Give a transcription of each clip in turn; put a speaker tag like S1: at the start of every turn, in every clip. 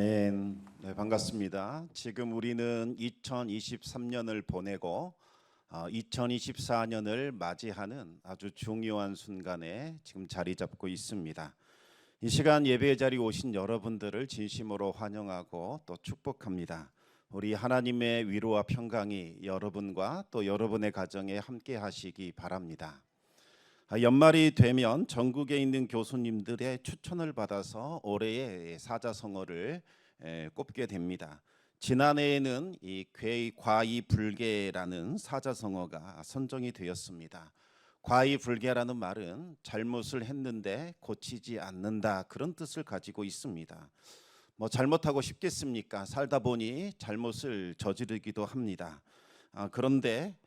S1: 네, 반갑습니다. 지금 우리는 2023년을 보내고 2024년을 맞이하는 아주 중요한 순간에 지금 자리 잡고 있습니다. 이 시간 예배 자리에 오신 여러분들을 진심으로 환영하고 또 축복합니다. 우리 하나님의 위로와 평강이 여러분과 또 여러분의 가정에 함께 하시기 바랍니다. 연말이 되면 전국에 있는 교수님들의 추천을 받아서 올해의 사자성어를 꼽게 됩니다. 지난해에는 이 과의불개라는 사자성어가 선정이 되었습니다. 과의불개라는 말은 잘못을 했는데 고치지 않는다, 그런 뜻을 가지고 있습니다. 잘못하고 싶겠습니까? 살다 보니 잘못을 저지르기도 합니다. 그런데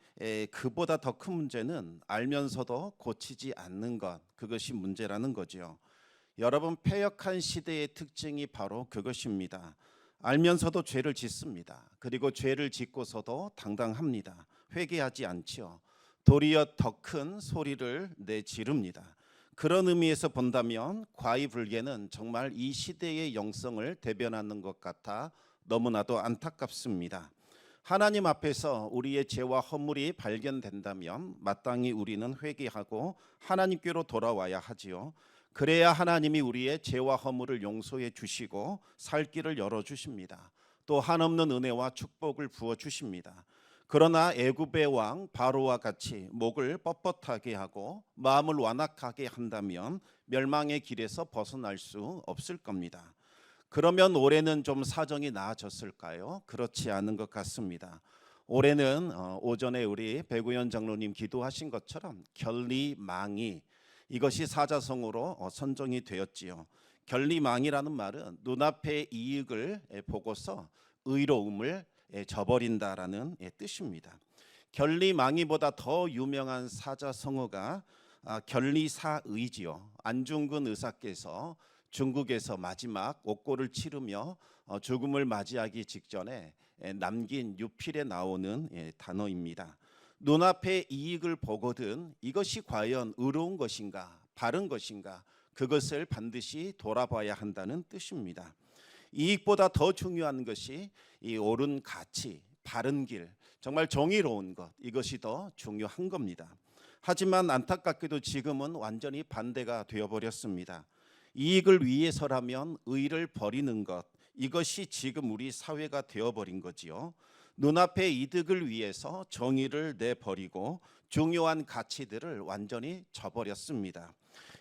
S1: 그보다 더 큰 문제는 알면서도 고치지 않는 것, 그것이 문제라는 거죠. 여러분, 패역한 시대의 특징이 바로 그것입니다. 알면서도 죄를 짓습니다. 그리고 죄를 짓고서도 당당합니다. 회개하지 않지요. 도리어 더 큰 소리를 내지릅니다. 그런 의미에서 본다면 과의불개는 정말 이 시대의 영성을 대변하는 것 같아 너무나도 안타깝습니다. 하나님 앞에서 우리의 죄와 허물이 발견된다면 마땅히 우리는 회개하고 하나님께로 돌아와야 하지요. 그래야 하나님이 우리의 죄와 허물을 용서해 주시고 살 길을 열어주십니다. 또 한없는 은혜와 축복을 부어주십니다. 그러나 애굽의 왕 바로와 같이 목을 뻣뻣하게 하고 마음을 완악하게 한다면 멸망의 길에서 벗어날 수 없을 겁니다. 그러면 올해는 좀 사정이 나아졌을까요? 그렇지 않은 것 같습니다. 올해는 오전에 우리 배구현 장로님 기도하신 것처럼 결리망이, 이것이 사자성어로 선정이 되었지요. 결리망이라는 말은 눈앞의 이익을 보고서 의로움을 저버린다라는 뜻입니다. 결리망이보다 더 유명한 사자성어가 결리사의지요. 안중근 의사께서 중국에서 마지막 옥고를 치르며 죽음을 맞이하기 직전에 남긴 유필에 나오는 단어입니다. 눈앞의 이익을 보거든 이것이 과연 의로운 것인가, 바른 것인가, 그것을 반드시 돌아봐야 한다는 뜻입니다. 이익보다 더 중요한 것이 이 옳은 가치, 바른 길, 정말 정의로운 것, 이것이 더 중요한 겁니다. 하지만 안타깝게도 지금은 완전히 반대가 되어버렸습니다. 이익을 위해서라면 의를 버리는 것, 이것이 지금 우리 사회가 되어버린 거지요. 눈앞의 이득을 위해서 정의를 내버리고 중요한 가치들을 완전히 저버렸습니다.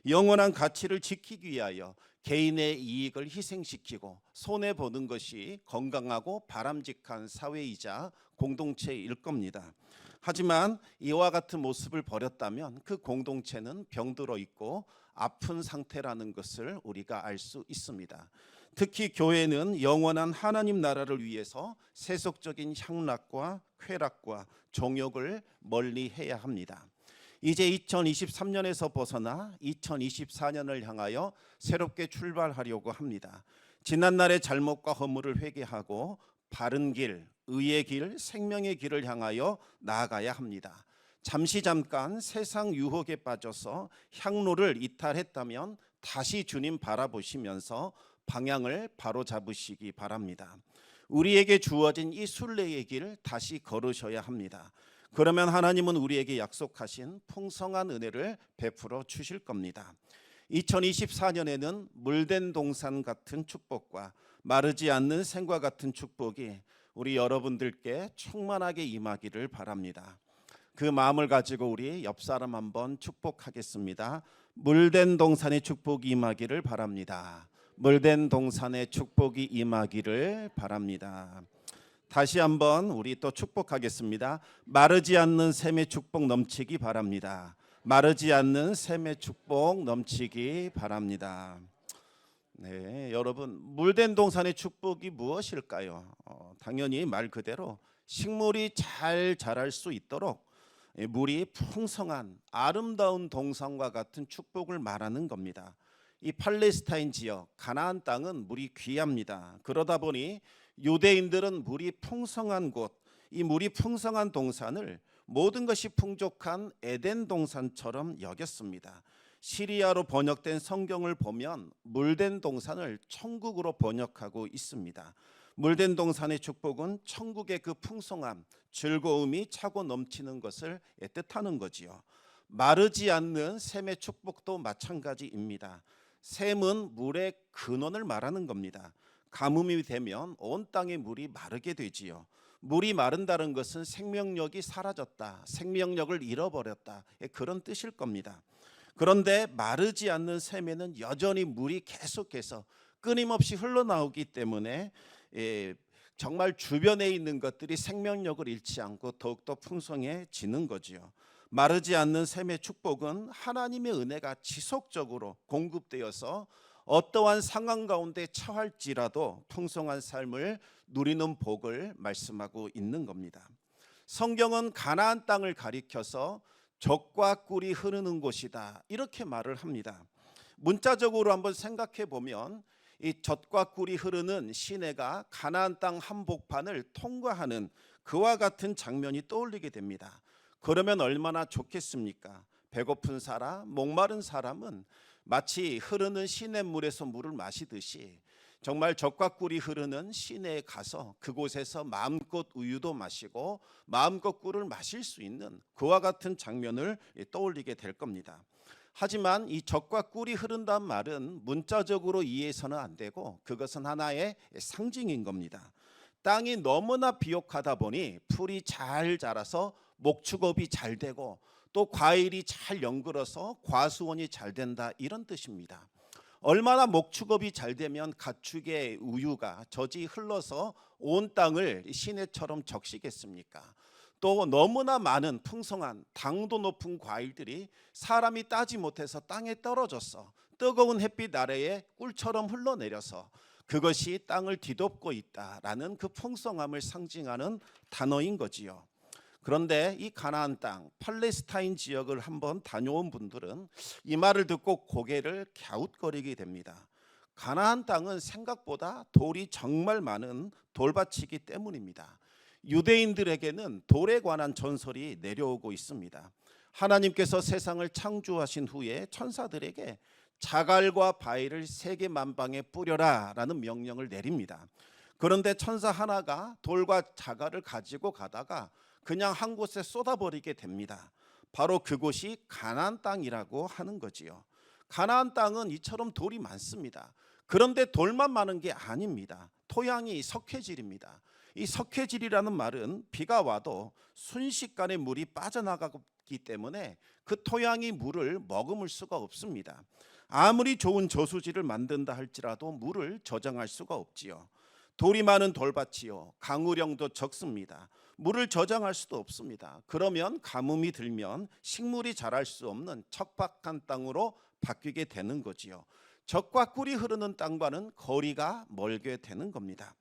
S1: 영원한 가치를 지키기 위하여 개인의 이익을 희생시키고 손해보는 것이 건강하고 바람직한 사회이자 공동체일 겁니다. 하지만 이와 같은 모습을 버렸다면 그 공동체는 병들어 있고 아픈 상태라는 것을 우리가 알 수 있습니다. 특히 교회는 영원한 하나님 나라를 위해서 세속적인 향락과 쾌락과 정욕을 멀리해야 합니다. 이제 2023년에서 벗어나 2024년을 향하여 새롭게 출발하려고 합니다. 지난날의 잘못과 허물을 회개하고 바른 길, 의의 길, 생명의 길을 향하여 나아가야 합니다. 잠깐 세상 유혹에 빠져서 향로를 이탈했다면 다시 주님 바라보시면서 방향을 바로 잡으시기 바랍니다. 우리에게 주어진 이 순례의 길 다시 걸으셔야 합니다. 그러면 하나님은 우리에게 약속하신 풍성한 은혜를 베풀어 주실 겁니다. 2024년에는 물된 동산 같은 축복과 마르지 않는 생과 같은 축복이 우리 여러분들께 충만하게 임하기를 바랍니다. 그 마음을 가지고 우리 옆 사람 한번 축복하겠습니다. 물된 동산의 축복이 임하기를 바랍니다. 물된 동산의 축복이 임하기를 바랍니다. 다시 한번 우리 또 축복하겠습니다. 마르지 않는 샘의 축복 넘치기 바랍니다. 마르지 않는 샘의 축복 넘치기 바랍니다. 네, 여러분, 물된 동산의 축복이 무엇일까요? 당연히 말 그대로 식물이 잘 자랄 수 있도록 물이 풍성한 아름다운 동산과 같은 축복을 말하는 겁니다. 이 팔레스타인 지역 가나안 땅은 물이 귀합니다. 그러다 보니 유대인들은 물이 풍성한 곳, 이 물이 풍성한 동산을 모든 것이 풍족한 에덴 동산처럼 여겼습니다. 시리아로 번역된 성경을 보면 물된 동산을 천국으로 번역하고 있습니다. 물된 동산의 축복은 천국의 그 풍성함, 즐거움이 차고 넘치는 것을 뜻하는 거지요. 마르지 않는 샘의 축복도 마찬가지입니다. 샘은 물의 근원을 말하는 겁니다. 가뭄이 되면 온 땅의 물이 마르게 되지요. 물이 마른다는 것은 생명력이 사라졌다, 생명력을 잃어버렸다, 그런 뜻일 겁니다. 그런데 마르지 않는 샘에는 여전히 물이 계속해서 끊임없이 흘러나오기 때문에 정말 주변에 있는 것들이 생명력을 잃지 않고 더욱더 풍성해지는 거지요. 마르지 않는 샘의 축복은 하나님의 은혜가 지속적으로 공급되어서 어떠한 상황 가운데 처할지라도 풍성한 삶을 누리는 복을 말씀하고 있는 겁니다. 성경은 가나안 땅을 가리켜서 젖과 꿀이 흐르는 곳이다, 이렇게 말을 합니다. 문자적으로 한번 생각해 보면 이 젖과 꿀이 흐르는 시내가 가나안 땅 한복판을 통과하는 그와 같은 장면이 떠올리게 됩니다. 그러면 얼마나 좋겠습니까? 배고픈 사람, 목마른 사람은 마치 흐르는 시냇물에서 물을 마시듯이 정말 젖과 꿀이 흐르는 시내에 가서 그곳에서 마음껏 우유도 마시고 마음껏 꿀을 마실 수 있는 그와 같은 장면을 떠올리게 될 겁니다. 하지만 이 젖과 꿀이 흐른다는 말은 문자적으로 이해해서는 안 되고 그것은 하나의 상징인 겁니다. 땅이 너무나 비옥하다 보니 풀이 잘 자라서 목축업이 잘 되고 또 과일이 잘 연글어서 과수원이 잘 된다, 이런 뜻입니다. 얼마나 목축업이 잘 되면 가축의 우유가 젖이 흘러서 온 땅을 시내처럼 적시겠습니까? 또 너무나 많은 풍성한 당도 높은 과일들이 사람이 따지 못해서 땅에 떨어져서 뜨거운 햇빛 아래에 꿀처럼 흘러내려서 그것이 땅을 뒤덮고 있다라는 그 풍성함을 상징하는 단어인 거지요. 그런데 이 가나안 땅, 팔레스타인 지역을 한번 다녀온 분들은 이 말을 듣고 고개를 갸웃거리게 됩니다. 가나안 땅은 생각보다 돌이 정말 많은 돌밭이기 때문입니다. 유대인들에게는 돌에 관한 전설이 내려오고 있습니다. 하나님께서 세상을 창조하신 후에 천사들에게 자갈과 바위를 세계 만방에 뿌려라 라는 명령을 내립니다. 그런데 천사 하나가 돌과 자갈을 가지고 가다가 그냥 한 곳에 쏟아버리게 됩니다. 바로 그곳이 가나안 땅이라고 하는 거지요. 가나안 땅은 이처럼 돌이 많습니다. 그런데 돌만 많은 게 아닙니다. 토양이 석회질입니다. 이 석회질이라는 말은 비가 와도 순식간에 물이 빠져나가기 때문에 그 토양이 물을 머금을 수가 없습니다. 아무리 좋은 저수지를 만든다 할지라도 물을 저장할 수가 없지요. 돌이 많은 돌밭이요, 강우량도 적습니다. 물을 저장할 수도 없습니다. 그러면 가뭄이 들면 식물이 자랄 수 없는 척박한 땅으로 바뀌게 되는 거지요. 젖과 꿀이 흐르는 땅과는 거리가 멀게 되는 겁니다.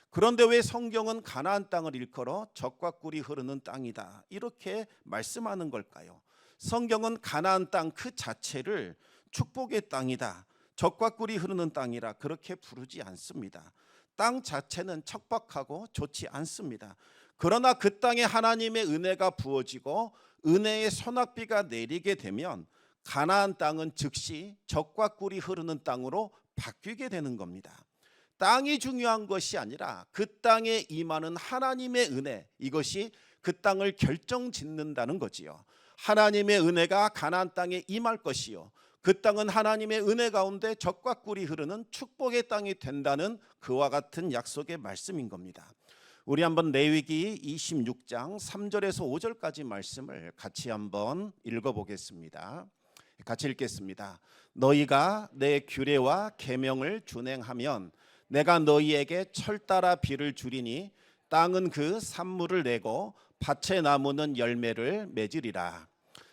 S1: 그런데 왜 성경은 가나안 땅을 일컬어 젖과 꿀이 흐르는 땅이다, 이렇게 말씀하는 걸까요? 성경은 가나안 땅 그 자체를 축복의 땅이다, 젖과 꿀이 흐르는 땅이라 그렇게 부르지 않습니다. 땅 자체는 척박하고 좋지 않습니다. 그러나 그 땅에 하나님의 은혜가 부어지고 은혜의 소낙비가 내리게 되면 가나안 땅은 즉시 젖과 꿀이 흐르는 땅으로 바뀌게 되는 겁니다. 땅이 중요한 것이 아니라 그 땅에 임하는 하나님의 은혜, 이것이 그 땅을 결정짓는다는 거지요. 하나님의 은혜가 가나안 땅에 임할 것이요, 그 땅은 하나님의 은혜 가운데 젖과 꿀이 흐르는 축복의 땅이 된다는 그와 같은 약속의 말씀인 겁니다. 우리 한번 레위기 26장 3절에서 5절까지 말씀을 같이 한번 읽어보겠습니다. 같이 읽겠습니다. 너희가 내 규례와 계명을 준행하면 내가 너희에게 철따라 비를 주리니 땅은 그 산물을 내고 밭의 나무는 열매를 맺으리라.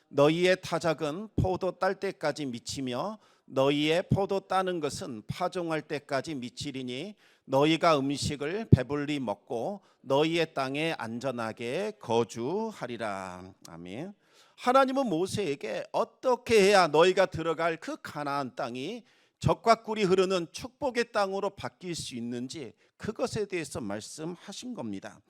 S1: 너희의 타작은 포도 딸 때까지 미치며 너희의 포도 따는 것은 파종할 때까지 미치리니 너희가 음식을 배불리 먹고 너희의 땅에 안전하게 거주하리라. 아멘. 하나님은 모세에게 어떻게 해야 너희가 들어갈 그 가나안 땅이 젖과 꿀이 흐르는 축복의 땅으로 바뀔 수 있는지 그것에 대해서 말씀하신 겁니다.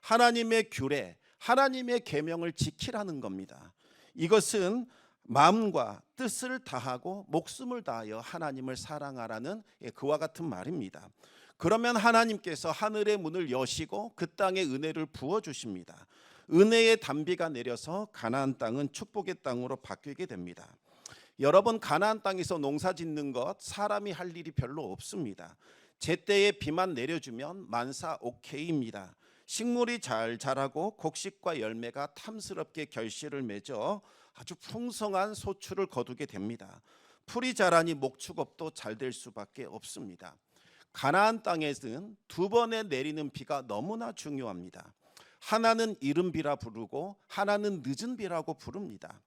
S1: 하나님의 규례, 하나님의 계명을 지키라는 겁니다. 이것은 마음과 뜻을 다하고 목숨을 다하여 하나님을 사랑하라는 그와 같은 말입니다. 그러면 하나님께서 하늘의 문을 여시고 그 땅에 은혜를 부어 주십니다. 은혜의 단비가 내려서 가나안 땅은 축복의 땅으로 바뀌게 됩니다. 여러분, 가나안 땅에서 농사 짓는 것 사람이 할 일이 별로 없습니다. 제때에 비만 내려주면 만사 오케이입니다. 식물이 잘 자라고 곡식과 열매가 탐스럽게 결실을 맺어 아주 풍성한 소출을 거두게 됩니다. 풀이 자라니 목축업도 잘 될 수밖에 없습니다. 가나안 땅에서는 두 번에 내리는 비가 너무나 중요합니다. 하나는 이른 비라 부르고 하나는 늦은 비라고 부릅니다.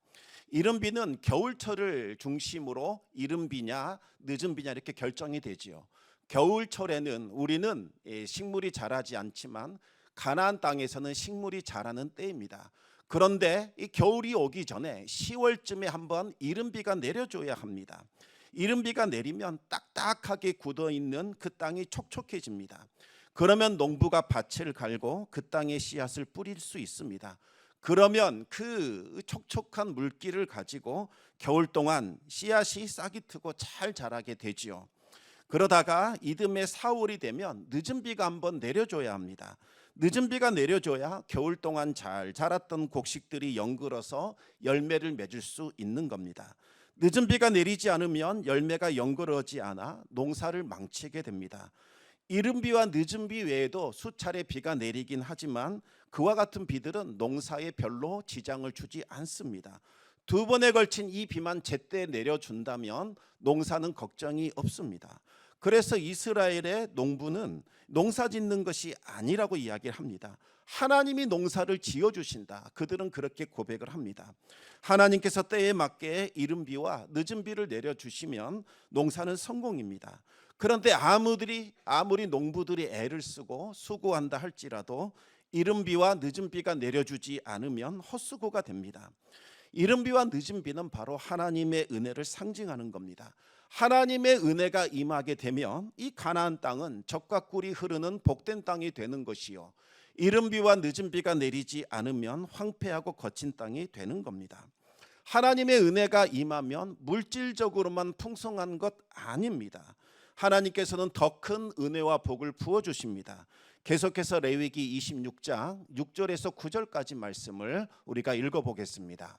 S1: 이른 비는 겨울철을 중심으로 이른 비냐 늦은 비냐 이렇게 결정이 되지요. 겨울철에는 우리는 식물이 자라지 않지만 가나안 땅에서는 식물이 자라는 때입니다. 그런데 이 겨울이 오기 전에 10월쯤에 한번 이른 비가 내려줘야 합니다. 이른 비가 내리면 딱딱하게 굳어 있는 그 땅이 촉촉해집니다. 그러면 농부가 밭을 갈고 그 땅에 씨앗을 뿌릴 수 있습니다. 그러면 그 촉촉한 물기를 가지고 겨울 동안 씨앗이 싹이 트고 잘 자라게 되지요. 그러다가 이듬해 4월이 되면 늦은 비가 한번 내려줘야 합니다. 늦은 비가 내려줘야 겨울 동안 잘 자랐던 곡식들이 연글어서 열매를 맺을 수 있는 겁니다. 늦은 비가 내리지 않으면 열매가 연글어지 않아 농사를 망치게 됩니다. 이른 비와 늦은 비 외에도 수차례 비가 내리긴 하지만 그와 같은 비들은 농사에 별로 지장을 주지 않습니다. 두 번에 걸친 이 비만 제때 내려준다면 농사는 걱정이 없습니다. 그래서 이스라엘의 농부는 농사 짓는 것이 아니라고 이야기를 합니다. 하나님이 농사를 지어주신다. 그들은 그렇게 고백을 합니다. 하나님께서 때에 맞게 이른 비와 늦은 비를 내려주시면 농사는 성공입니다. 그런데 아무리 농부들이 애를 쓰고 수고한다 할지라도 이른 비와 늦은 비가 내려주지 않으면 헛수고가 됩니다. 이른 비와 늦은 비는 바로 하나님의 은혜를 상징하는 겁니다. 하나님의 은혜가 임하게 되면 이 가나안 땅은 젖과 꿀이 흐르는 복된 땅이 되는 것이요, 이른 비와 늦은 비가 내리지 않으면 황폐하고 거친 땅이 되는 겁니다. 하나님의 은혜가 임하면 물질적으로만 풍성한 것 아닙니다. 하나님께서는 더 큰 은혜와 복을 부어주십니다. 계속해서 레위기 26장 6절에서 9절까지 말씀을 우리가 읽어보겠습니다.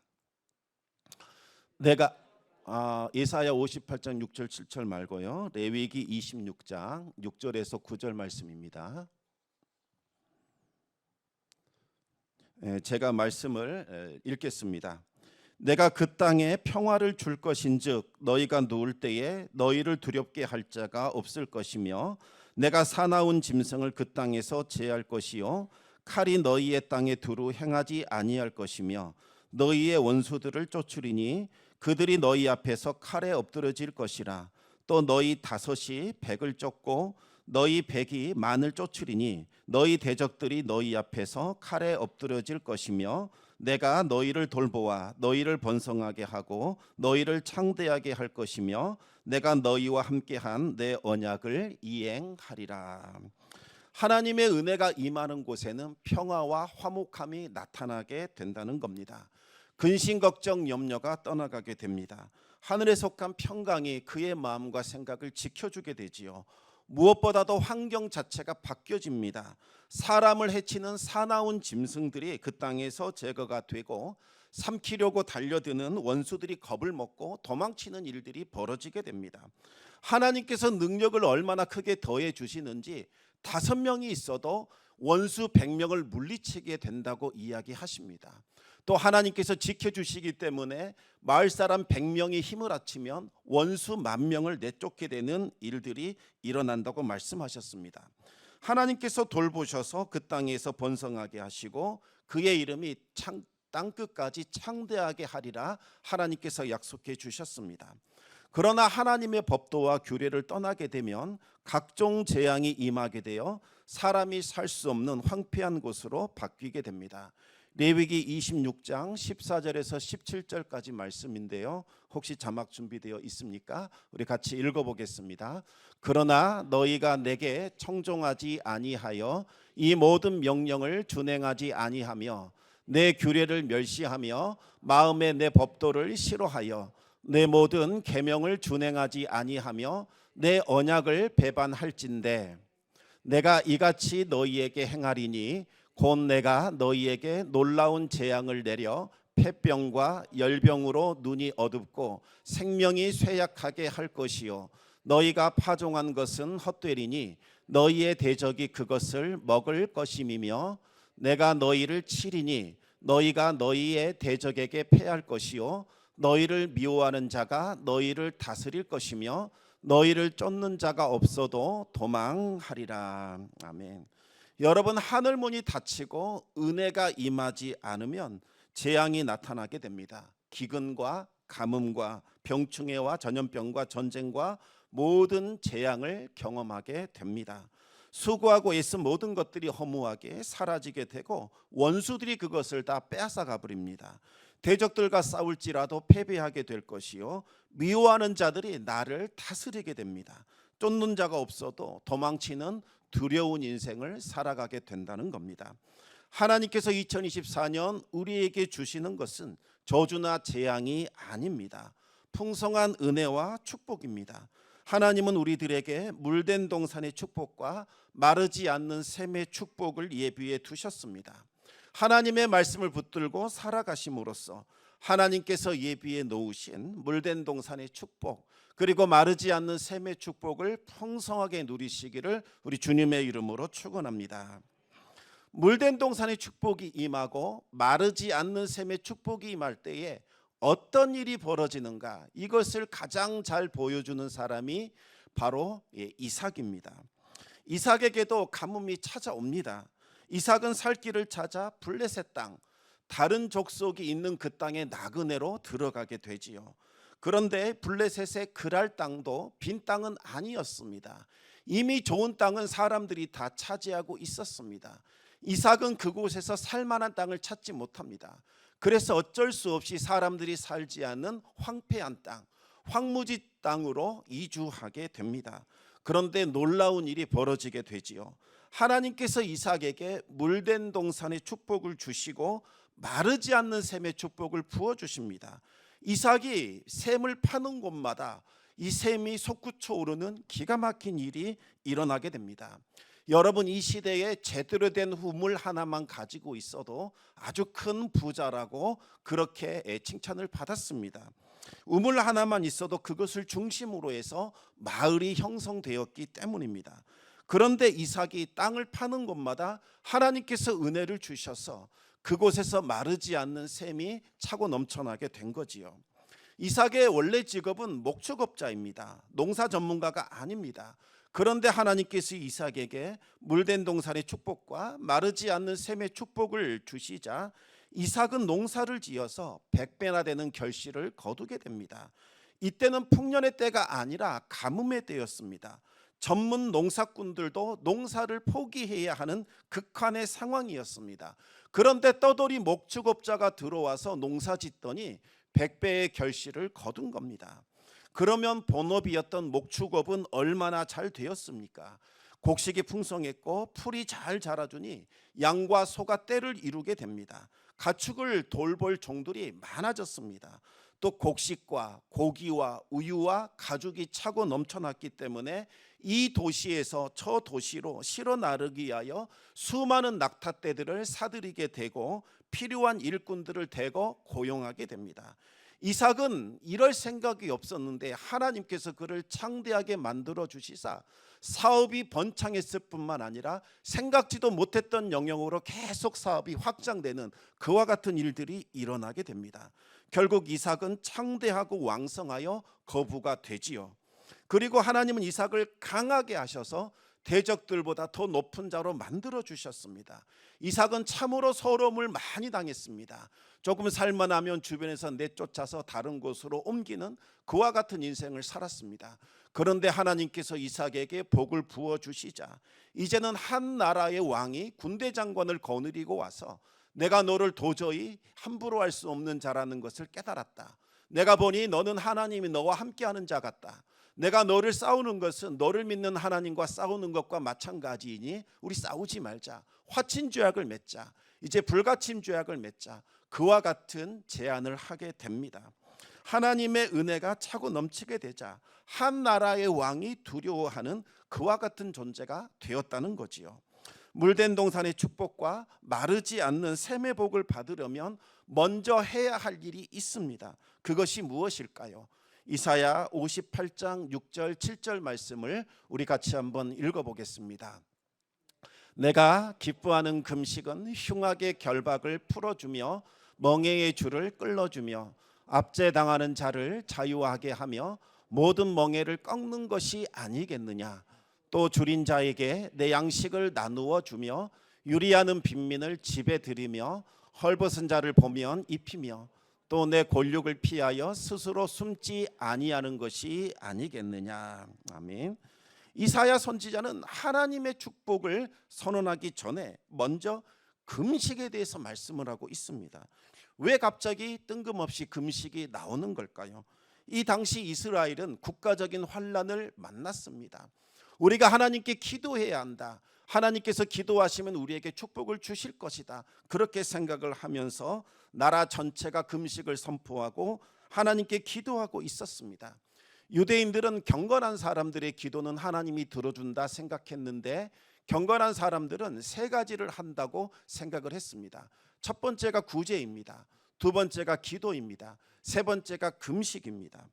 S1: 예사야 58장 6절 7절 말고요, 레위기 26장 6절에서 9절 말씀입니다. 제가 말씀을 읽겠습니다. 내가 그 땅에 평화를 줄 것인즉 너희가 누울 때에 너희를 두렵게 할 자가 없을 것이며 내가 사나운 짐승을 그 땅에서 제할 것이요 칼이 너희의 땅에 두루 행하지 아니할 것이며 너희의 원수들을 쫓으리니 그들이 너희 앞에서 칼에 엎드러질 것이라. 또 너희 다섯이 백을 쫓고 너희 백이 만을 쫓으리니 너희 대적들이 너희 앞에서 칼에 엎드러질 것이며 내가 너희를 돌보아 너희를 번성하게 하고 너희를 창대하게 할 것이며 내가 너희와 함께한 내 언약을 이행하리라. 하나님의 은혜가 임하는 곳에는 평화와 화목함이 나타나게 된다는 겁니다. 근심 걱정 염려가 떠나가게 됩니다. 하늘에 속한 평강이 그의 마음과 생각을 지켜주게 되지요. 무엇보다도 환경 자체가 바뀌어집니다. 사람을 해치는 사나운 짐승들이 그 땅에서 제거가 되고 삼키려고 달려드는 원수들이 겁을 먹고 도망치는 일들이 벌어지게 됩니다. 하나님께서 능력을 얼마나 크게 더해 주시는지 5명이 있어도 원수 100명을 물리치게 된다고 이야기하십니다. 또 하나님께서 지켜주시기 때문에 마을 사람 100명이 힘을 합치면 원수 10,000명을 내쫓게 되는 일들이 일어난다고 말씀하셨습니다. 하나님께서 돌보셔서 그 땅에서 번성하게 하시고 그의 이름이 땅끝까지 창대하게 하리라 하나님께서 약속해 주셨습니다. 그러나 하나님의 법도와 규례를 떠나게 되면 각종 재앙이 임하게 되어 사람이 살 수 없는 황폐한 곳으로 바뀌게 됩니다. 레위기 26장 14절에서 17절까지 말씀인데요, 혹시 자막 준비되어 있습니까? 우리 같이 읽어보겠습니다. 그러나 너희가 내게 청종하지 아니하여 이 모든 명령을 준행하지 아니하며 내 규례를 멸시하며 마음에 내 법도를 싫어하여 내 모든 계명을 준행하지 아니하며 내 언약을 배반할진대 내가 이같이 너희에게 행하리니 곧 내가 너희에게 놀라운 재앙을 내려 폐병과 열병으로 눈이 어둡고 생명이 쇠약하게 할 것이요 너희가 파종한 것은 헛되리니 너희의 대적이 그것을 먹을 것임이며 내가 너희를 치리니 너희가 너희의 대적에게 패할 것이요 너희를 미워하는 자가 너희를 다스릴 것이며 너희를 쫓는 자가 없어도 도망하리라. 아멘. 여러분, 하늘 문이 닫히고 은혜가 임하지 않으면 재앙이 나타나게 됩니다. 기근과 가뭄과 병충해와 전염병과 전쟁과 모든 재앙을 경험하게 됩니다. 수고하고 애쓴 모든 것들이 허무하게 사라지게 되고 원수들이 그것을 다 빼앗아가 버립니다. 대적들과 싸울지라도 패배하게 될 것이요 미워하는 자들이 나를 다스리게 됩니다. 쫓는 자가 없어도 도망치는 두려운 인생을 살아가게 된다는 겁니다. 하나님께서 2024년 우리에게 주시는 것은 저주나 재앙이 아닙니다. 풍성한 은혜와 축복입니다. 하나님은 우리들에게 물된 동산의 축복과 마르지 않는 샘의 축복을 예비해 두셨습니다. 하나님의 말씀을 붙들고 살아가심으로써 하나님께서 예비해 놓으신 물된 동산의 축복 그리고 마르지 않는 샘의 축복을 풍성하게 누리시기를 우리 주님의 이름으로 축원합니다. 물된 동산의 축복이 임하고 마르지 않는 샘의 축복이 임할 때에 어떤 일이 벌어지는가, 이것을 가장 잘 보여주는 사람이 바로 이삭입니다. 이삭에게도 가뭄이 찾아옵니다. 이삭은 살 길을 찾아 블레셋 땅, 다른 족속이 있는 그 땅에 나그네로 들어가게 되지요. 그런데 블레셋의 그랄 땅도 빈 땅은 아니었습니다. 이미 좋은 땅은 사람들이 다 차지하고 있었습니다. 이삭은 그곳에서 살만한 땅을 찾지 못합니다. 그래서 어쩔 수 없이 사람들이 살지 않는 황폐한 땅, 황무지 땅으로 이주하게 됩니다. 그런데 놀라운 일이 벌어지게 되지요. 하나님께서 이삭에게 물된 동산의 축복을 주시고 마르지 않는 샘의 축복을 부어주십니다. 이삭이 샘을 파는 곳마다 이 샘이 솟구쳐 오르는 기가 막힌 일이 일어나게 됩니다. 여러분, 이 시대에 제대로 된 우물 하나만 가지고 있어도 아주 큰 부자라고 그렇게 칭찬을 받았습니다. 우물 하나만 있어도 그것을 중심으로 해서 마을이 형성되었기 때문입니다. 그런데 이삭이 땅을 파는 곳마다 하나님께서 은혜를 주셔서 그곳에서 마르지 않는 샘이 차고 넘쳐나게 된 거지요. 이삭의 원래 직업은 목축업자입니다. 농사 전문가가 아닙니다. 그런데 하나님께서 이삭에게 물된 동산의 축복과 마르지 않는 샘의 축복을 주시자 이삭은 농사를 지어서 100배나 되는 결실을 거두게 됩니다. 이때는 풍년의 때가 아니라 가뭄의 때였습니다. 전문 농사꾼들도 농사를 포기해야 하는 극한의 상황이었습니다. 그런데 떠돌이 목축업자가 들어와서 농사 짓더니 100배의 결실을 거둔 겁니다. 그러면 본업이었던 목축업은 얼마나 잘 되었습니까? 곡식이 풍성했고 풀이 잘 자라주니 양과 소가 때를 이루게 됩니다. 가축을 돌볼 종들이 많아졌습니다. 또 곡식과 고기와 우유와 가죽이 차고 넘쳐났기 때문에 이 도시에서 저 도시로 실어 나르기 위하여 수많은 낙타떼들을 사들이게 되고 필요한 일꾼들을 대거 고용하게 됩니다. 이삭은 이럴 생각이 없었는데 하나님께서 그를 창대하게 만들어 주시사 사업이 번창했을 뿐만 아니라 생각지도 못했던 영역으로 계속 사업이 확장되는 그와 같은 일들이 일어나게 됩니다. 결국 이삭은 창대하고 왕성하여 거부가 되지요. 그리고 하나님은 이삭을 강하게 하셔서 대적들보다 더 높은 자로 만들어 주셨습니다. 이삭은 참으로 서러움을 많이 당했습니다. 조금 살만하면 주변에서 내쫓아서 다른 곳으로 옮기는 그와 같은 인생을 살았습니다. 그런데 하나님께서 이삭에게 복을 부어 주시자 이제는 한 나라의 왕이 군대 장관을 거느리고 와서 내가 너를 도저히 함부로 할 수 없는 자라는 것을 깨달았다. 내가 보니 너는 하나님이 너와 함께하는 자 같다. 내가 너를 싸우는 것은 너를 믿는 하나님과 싸우는 것과 마찬가지이니 우리 싸우지 말자. 화친죄악을 맺자. 이제 불가침 죄악을 맺자, 그와 같은 제안을 하게 됩니다. 하나님의 은혜가 차고 넘치게 되자 한 나라의 왕이 두려워하는 그와 같은 존재가 되었다는 거지요. 물된 동산의 축복과 마르지 않는 샘의 복을 받으려면 먼저 해야 할 일이 있습니다. 그것이 무엇일까요? 이사야 58장 6절 7절 말씀을 우리 같이 한번 읽어보겠습니다. 내가 기뻐하는 금식은 흉악의 결박을 풀어주며 멍에의 줄을 끌어주며 압제당하는 자를 자유하게 하며 모든 멍에를 꺾는 것이 아니겠느냐. 또 줄인 자에게 내 양식을 나누어 주며 유리하는 빈민을 집에 들이며 헐벗은 자를 보면 입히며 또 내 권력을 피하여 스스로 숨지 아니하는 것이 아니겠느냐. 아멘. 이사야 선지자는 하나님의 축복을 선언하기 전에 먼저 금식에 대해서 말씀을 하고 있습니다. 왜 갑자기 뜬금없이 금식이 나오는 걸까요? 이 당시 이스라엘은 국가적인 환란을 만났습니다. 우리가 하나님께 기도해야 한다. 하나님께서 기도하시면 우리에게 축복을 주실 것이다. 그렇게 생각을 하면서 나라 전체가 금식을 선포하고 하나님께 기도하고 있었습니다. 유대인들은 경건한 사람들의 기도는 하나님이 들어준다 생각했는데 경건한 사람들은 세 가지를 한다고 생각을 했습니다. 첫 번째가 구제입니다. 두 번째가 기도입니다. 세 번째가 금식입니다.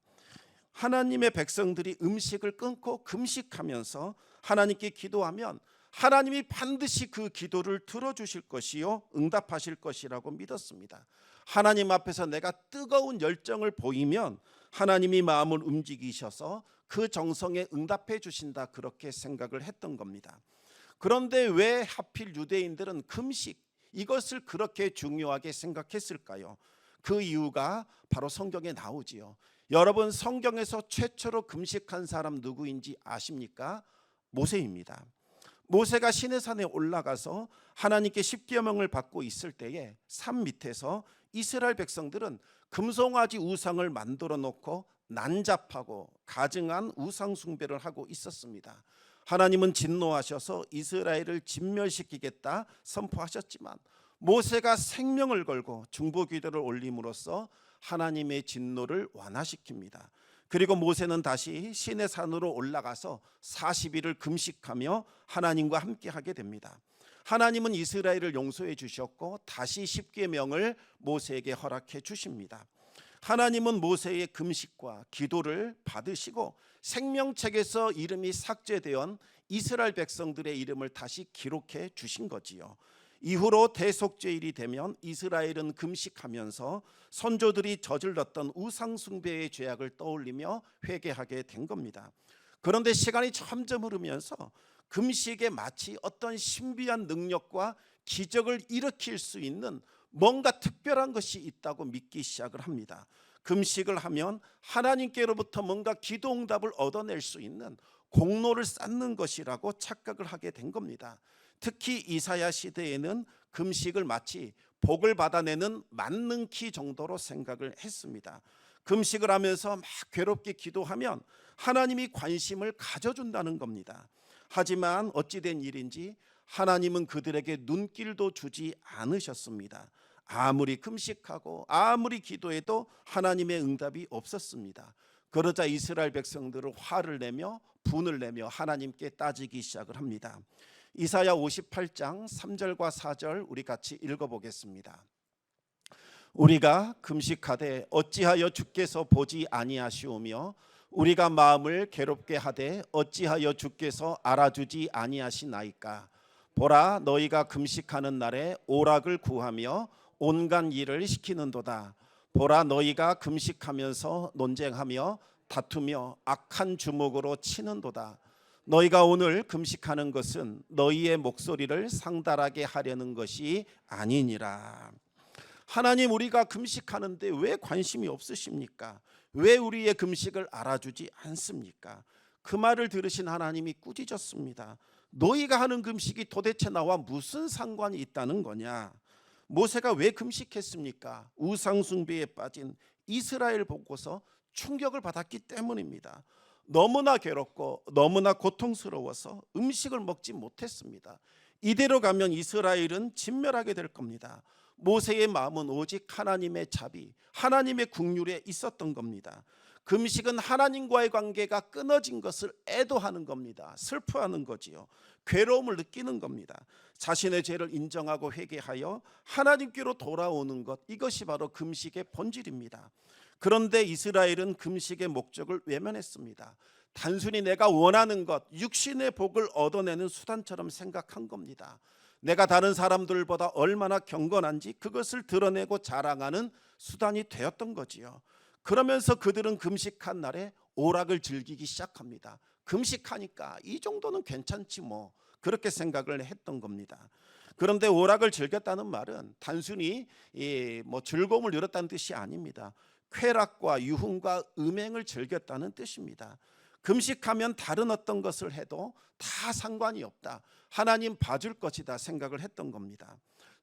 S1: 하나님의 백성들이 음식을 끊고 금식하면서 하나님께 기도하면 하나님이 반드시 그 기도를 들어주실 것이요 응답하실 것이라고 믿었습니다. 하나님 앞에서 내가 뜨거운 열정을 보이면 하나님이 마음을 움직이셔서 그 정성에 응답해 주신다, 그렇게 생각을 했던 겁니다. 그런데 왜 하필 유대인들은 금식, 이것을 그렇게 중요하게 생각했을까요? 그 이유가 바로 성경에 나오지요. 여러분, 성경에서 최초로 금식한 사람 누구인지 아십니까? 모세입니다. 모세가 시내산에 올라가서 하나님께 십계명을 받고 있을 때에 산 밑에서 이스라엘 백성들은 금송아지 우상을 만들어 놓고 난잡하고 가증한 우상 숭배를 하고 있었습니다. 하나님은 진노하셔서 이스라엘을 진멸시키겠다 선포하셨지만 모세가 생명을 걸고 중보기도를 올림으로써 하나님의 진노를 완화시킵니다. 그리고 모세는 다시 시내산으로 올라가서 40일을 금식하며 하나님과 함께하게 됩니다. 하나님은 이스라엘을 용서해 주셨고 다시 십계명을 모세에게 허락해 주십니다. 하나님은 모세의 금식과 기도를 받으시고 생명책에서 이름이 삭제되어 이스라엘 백성들의 이름을 다시 기록해 주신 거지요. 이후로 대속죄일이 되면 이스라엘은 금식하면서 선조들이 저질렀던 우상 숭배의 죄악을 떠올리며 회개하게 된 겁니다. 그런데 시간이 점점 흐르면서 금식에 마치 어떤 신비한 능력과 기적을 일으킬 수 있는 뭔가 특별한 것이 있다고 믿기 시작을 합니다. 금식을 하면 하나님께로부터 뭔가 기도 응답을 얻어낼 수 있는 공로를 쌓는 것이라고 착각을 하게 된 겁니다. 특히 이사야 시대에는 금식을 마치 복을 받아내는 만능키 정도로 생각을 했습니다. 금식을 하면서 막 괴롭게 기도하면 하나님이 관심을 가져준다는 겁니다. 하지만 어찌된 일인지 하나님은 그들에게 눈길도 주지 않으셨습니다. 아무리 금식하고 아무리 기도해도 하나님의 응답이 없었습니다. 그러자 이스라엘 백성들은 화를 내며 분을 내며 하나님께 따지기 시작을 합니다. 이사야 58장 3절과 4절 우리 같이 읽어보겠습니다. 우리가 금식하되 어찌하여 주께서 보지 아니하시오며 우리가 마음을 괴롭게 하되 어찌하여 주께서 알아주지 아니하시나이까. 보라, 너희가 금식하는 날에 오락을 구하며 온갖 일을 시키는도다. 보라, 너희가 금식하면서 논쟁하며 다투며 악한 주먹으로 치는도다. 너희가 오늘 금식하는 것은 너희의 목소리를 상달하게 하려는 것이 아니니라. 하나님, 우리가 금식하는데 왜 관심이 없으십니까? 왜 우리의 금식을 알아주지 않습니까? 그 말을 들으신 하나님이 꾸짖었습니다. 너희가 하는 금식이 도대체 나와 무슨 상관이 있다는 거냐? 모세가 왜 금식했습니까? 우상 숭배에 빠진 이스라엘 보고서 충격을 받았기 때문입니다. 너무나 괴롭고 너무나 고통스러워서 음식을 먹지 못했습니다. 이대로 가면 이스라엘은 진멸하게 될 겁니다. 모세의 마음은 오직 하나님의 자비, 하나님의 국률에 있었던 겁니다. 금식은 하나님과의 관계가 끊어진 것을 애도하는 겁니다. 슬퍼하는 거지요. 괴로움을 느끼는 겁니다. 자신의 죄를 인정하고 회개하여 하나님께로 돌아오는 것, 이것이 바로 금식의 본질입니다. 그런데 이스라엘은 금식의 목적을 외면했습니다. 단순히 내가 원하는 것, 육신의 복을 얻어내는 수단처럼 생각한 겁니다. 내가 다른 사람들보다 얼마나 경건한지 그것을 드러내고 자랑하는 수단이 되었던 거지요. 그러면서 그들은 금식한 날에 오락을 즐기기 시작합니다. 금식하니까 이 정도는 괜찮지 뭐, 그렇게 생각을 했던 겁니다. 그런데 오락을 즐겼다는 말은 단순히 즐거움을 누렸다는 뜻이 아닙니다. 쾌락과 유흥과 음행을 즐겼다는 뜻입니다. 금식하면 다른 어떤 것을 해도 다 상관이 없다, 하나님 봐줄 것이다 생각을 했던 겁니다.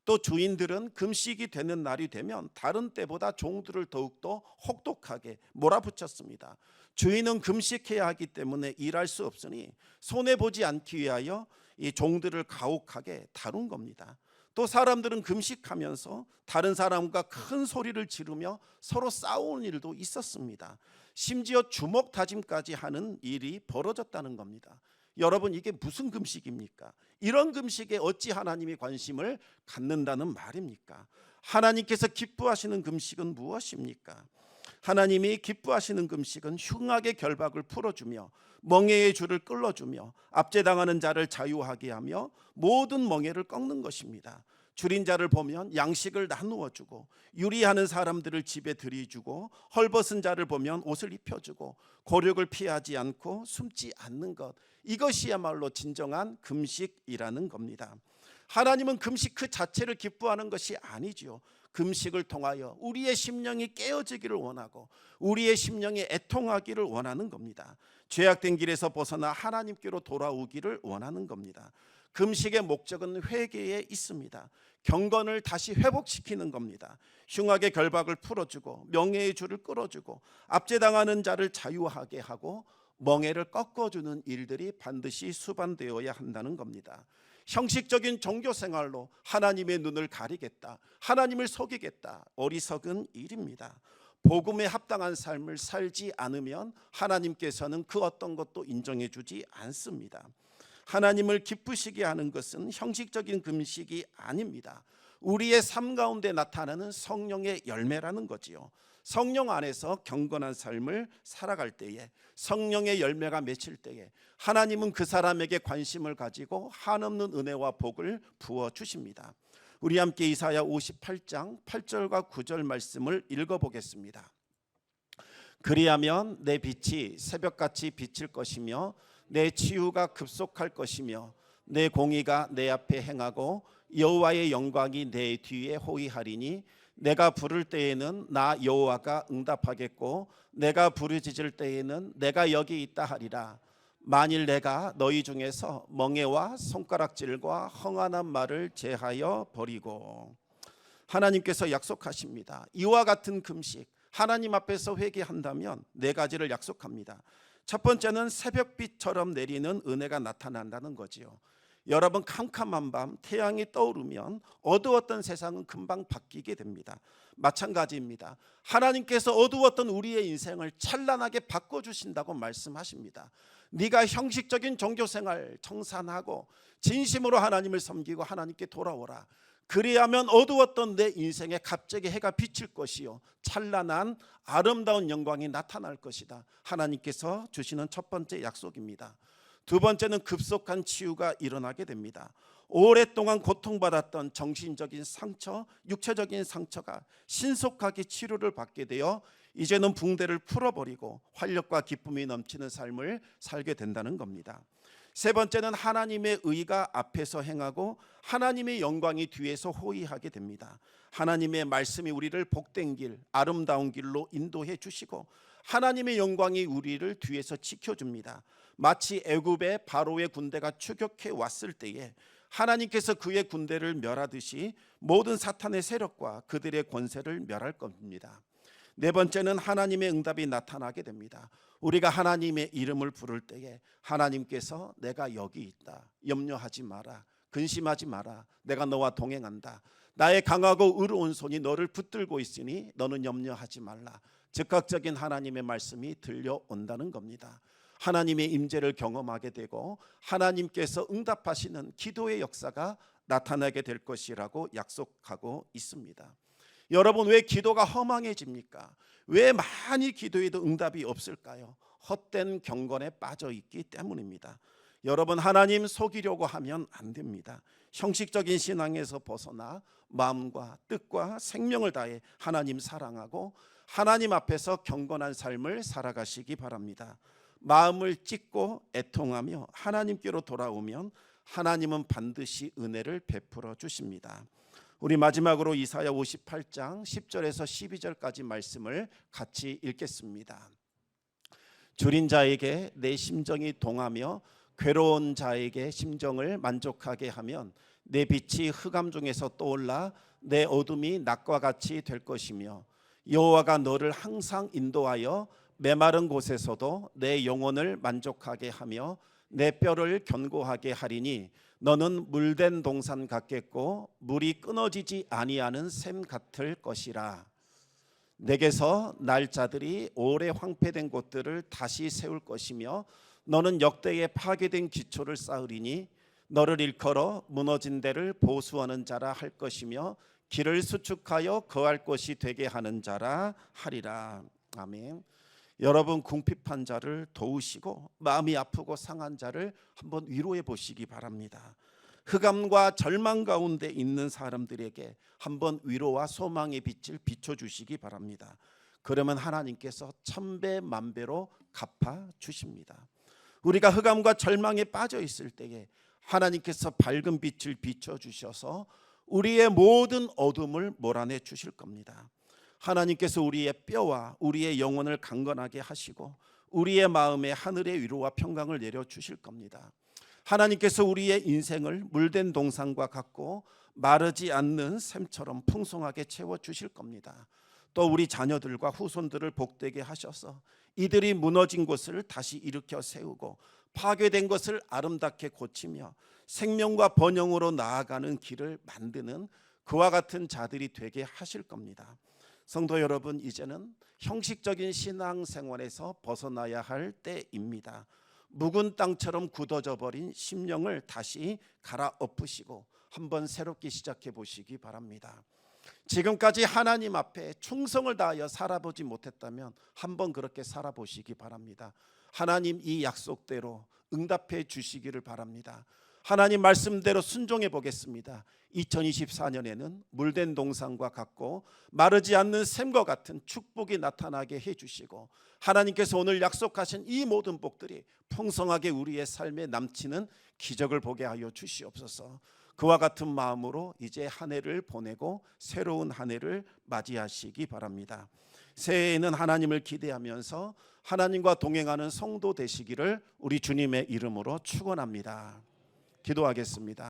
S1: 또 주인들은 금식이 되는 날이 되면 다른 때보다 종들을 더욱더 혹독하게 몰아붙였습니다. 주인은 금식해야 하기 때문에 일할 수 없으니 손해보지 않기 위하여 이 종들을 가혹하게 다룬 겁니다. 또 사람들은 금식하면서 다른 사람과 큰 소리를 지르며 서로 싸우는 일도 있었습니다. 심지어 주먹 다짐까지 하는 일이 벌어졌다는 겁니다. 여러분, 이게 무슨 금식입니까? 이런 금식에 어찌 하나님이 관심을 갖는다는 말입니까? 하나님께서 기뻐하시는 금식은 무엇입니까? 하나님이 기뻐하시는 금식은 흉악의 결박을 풀어주며 멍에의 줄을 끌어주며 압제당하는 자를 자유하게 하며 모든 멍에를 꺾는 것입니다. 줄인 자를 보면 양식을 나누어 주고, 유리하는 사람들을 집에 들이주고, 헐벗은 자를 보면 옷을 입혀주고, 고력을 피하지 않고 숨지 않는 것, 이것이야말로 진정한 금식이라는 겁니다. 하나님은 금식 그 자체를 기뻐하는 것이 아니지요. 금식을 통하여 우리의 심령이 깨어지기를 원하고 우리의 심령이 애통하기를 원하는 겁니다. 죄악된 길에서 벗어나 하나님께로 돌아오기를 원하는 겁니다. 금식의 목적은 회개에 있습니다. 경건을 다시 회복시키는 겁니다. 흉악의 결박을 풀어주고 명예의 줄을 끌어주고 압제당하는 자를 자유하게 하고 멍에를 꺾어주는 일들이 반드시 수반되어야 한다는 겁니다. 형식적인 종교생활로 하나님의 눈을 가리겠다, 하나님을 속이겠다, 어리석은 일입니다. 복음에 합당한 삶을 살지 않으면 하나님께서는 그 어떤 것도 인정해 주지 않습니다. 하나님을 기쁘시게 하는 것은 형식적인 금식이 아닙니다. 우리의 삶 가운데 나타나는 성령의 열매라는 거지요. 성령 안에서 경건한 삶을 살아갈 때에, 성령의 열매가 맺힐 때에 하나님은 그 사람에게 관심을 가지고 한없는 은혜와 복을 부어주십니다. 우리 함께 이사야 58장 8절과 9절 말씀을 읽어보겠습니다. 그리하면 내 빛이 새벽같이 비칠 것이며 내 치유가 급속할 것이며 내 공의가 내 앞에 행하고 여호와의 영광이 내 뒤에 호위하리니 내가 부를 때에는 나 여호와가 응답하겠고 내가 부르짖을 때에는 내가 여기 있다 하리라. 만일 내가 너희 중에서 멍에와 손가락질과 헝한한 말을 제하여 버리고, 하나님께서 약속하십니다. 이와 같은 금식, 하나님 앞에서 회개한다면 네 가지를 약속합니다. 첫 번째는 새벽빛처럼 내리는 은혜가 나타난다는 거지요. 여러분, 캄캄한 밤 태양이 떠오르면 어두웠던 세상은 금방 바뀌게 됩니다. 마찬가지입니다. 하나님께서 어두웠던 우리의 인생을 찬란하게 바꿔주신다고 말씀하십니다. 네가 형식적인 종교생활 청산하고 진심으로 하나님을 섬기고 하나님께 돌아오라. 그리하면 어두웠던 내 인생에 갑자기 해가 비칠 것이요 찬란한 아름다운 영광이 나타날 것이다. 하나님께서 주시는 첫 번째 약속입니다. 두 번째는 급속한 치유가 일어나게 됩니다. 오랫동안 고통받았던 정신적인 상처, 육체적인 상처가 신속하게 치료를 받게 되어 이제는 붕대를 풀어버리고 활력과 기쁨이 넘치는 삶을 살게 된다는 겁니다. 세 번째는 하나님의 의가 앞에서 행하고 하나님의 영광이 뒤에서 호위하게 됩니다. 하나님의 말씀이 우리를 복된 길, 아름다운 길로 인도해 주시고 하나님의 영광이 우리를 뒤에서 지켜줍니다. 마치 애굽의 바로의 군대가 추격해 왔을 때에 하나님께서 그의 군대를 멸하듯이 모든 사탄의 세력과 그들의 권세를 멸할 겁니다. 네 번째는 하나님의 응답이 나타나게 됩니다. 우리가 하나님의 이름을 부를 때에 하나님께서 내가 여기 있다, 염려하지 마라, 근심하지 마라. 내가 너와 동행한다. 나의 강하고 의로운 손이 너를 붙들고 있으니 너는 염려하지 말라. 즉각적인 하나님의 말씀이 들려온다는 겁니다. 하나님의 임재를 경험하게 되고 하나님께서 응답하시는 기도의 역사가 나타나게 될 것이라고 약속하고 있습니다. 여러분, 왜 기도가 허망해집니까? 왜 많이 기도해도 응답이 없을까요? 헛된 경건에 빠져 있기 때문입니다. 여러분, 하나님 속이려고 하면 안 됩니다. 형식적인 신앙에서 벗어나 마음과 뜻과 생명을 다해 하나님 사랑하고 하나님 앞에서 경건한 삶을 살아가시기 바랍니다. 마음을 찢고 애통하며 하나님께로 돌아오면 하나님은 반드시 은혜를 베풀어 주십니다. 우리 마지막으로 이사야 58장 10절에서 12절까지 말씀을 같이 읽겠습니다. 줄인 자에게 내 심정이 동하며 괴로운 자에게 심정을 만족하게 하면 내 빛이 흑암 중에서 떠올라 내 어둠이 낮과 같이 될 것이며 여호와가 너를 항상 인도하여 메마른 곳에서도 내 영혼을 만족하게 하며 내 뼈를 견고하게 하리니 너는 물된 동산 같겠고 물이 끊어지지 아니하는 샘 같을 것이라. 내게서 날짜들이 오래 황폐된 곳들을 다시 세울 것이며 너는 역대에 파괴된 기초를 쌓으리니 너를 일컬어 무너진 데를 보수하는 자라 할 것이며 길을 수축하여 거할 곳이 되게 하는 자라 하리라. 아멘. 여러분, 궁핍한 자를 도우시고 마음이 아프고 상한 자를 한번 위로해 보시기 바랍니다. 흑암과 절망 가운데 있는 사람들에게 한번 위로와 소망의 빛을 비춰주시기 바랍니다. 그러면 하나님께서 천배 만배로 갚아 주십니다. 우리가 흑암과 절망에 빠져 있을 때에 하나님께서 밝은 빛을 비춰주셔서 우리의 모든 어둠을 몰아내 주실 겁니다. 하나님께서 우리의 뼈와 우리의 영혼을 강건하게 하시고 우리의 마음에 하늘의 위로와 평강을 내려주실 겁니다. 하나님께서 우리의 인생을 물된 동산과 같고 마르지 않는 샘처럼 풍성하게 채워주실 겁니다. 또 우리 자녀들과 후손들을 복되게 하셔서 이들이 무너진 곳을 다시 일으켜 세우고 파괴된 것을 아름답게 고치며 생명과 번영으로 나아가는 길을 만드는 그와 같은 자들이 되게 하실 겁니다. 성도 여러분, 이제는 형식적인 신앙생활에서 벗어나야 할 때입니다. 묵은 땅처럼 굳어져 버린 심령을 다시 갈아엎으시고 한번 새롭게 시작해 보시기 바랍니다. 지금까지 하나님 앞에 충성을 다하여 살아보지 못했다면 한번 그렇게 살아보시기 바랍니다. 하나님 이 약속대로 응답해 주시기를 바랍니다. 하나님 말씀대로 순종해 보겠습니다. 2024년에는 물된 동산과 같고 마르지 않는 샘과 같은 축복이 나타나게 해주시고 하나님께서 오늘 약속하신 이 모든 복들이 풍성하게 우리의 삶에 넘치는 기적을 보게 하여 주시옵소서. 그와 같은 마음으로 이제 한 해를 보내고 새로운 한 해를 맞이하시기 바랍니다. 새해에는 하나님을 기대하면서 하나님과 동행하는 성도 되시기를 우리 주님의 이름으로 축원합니다. 기도하겠습니다.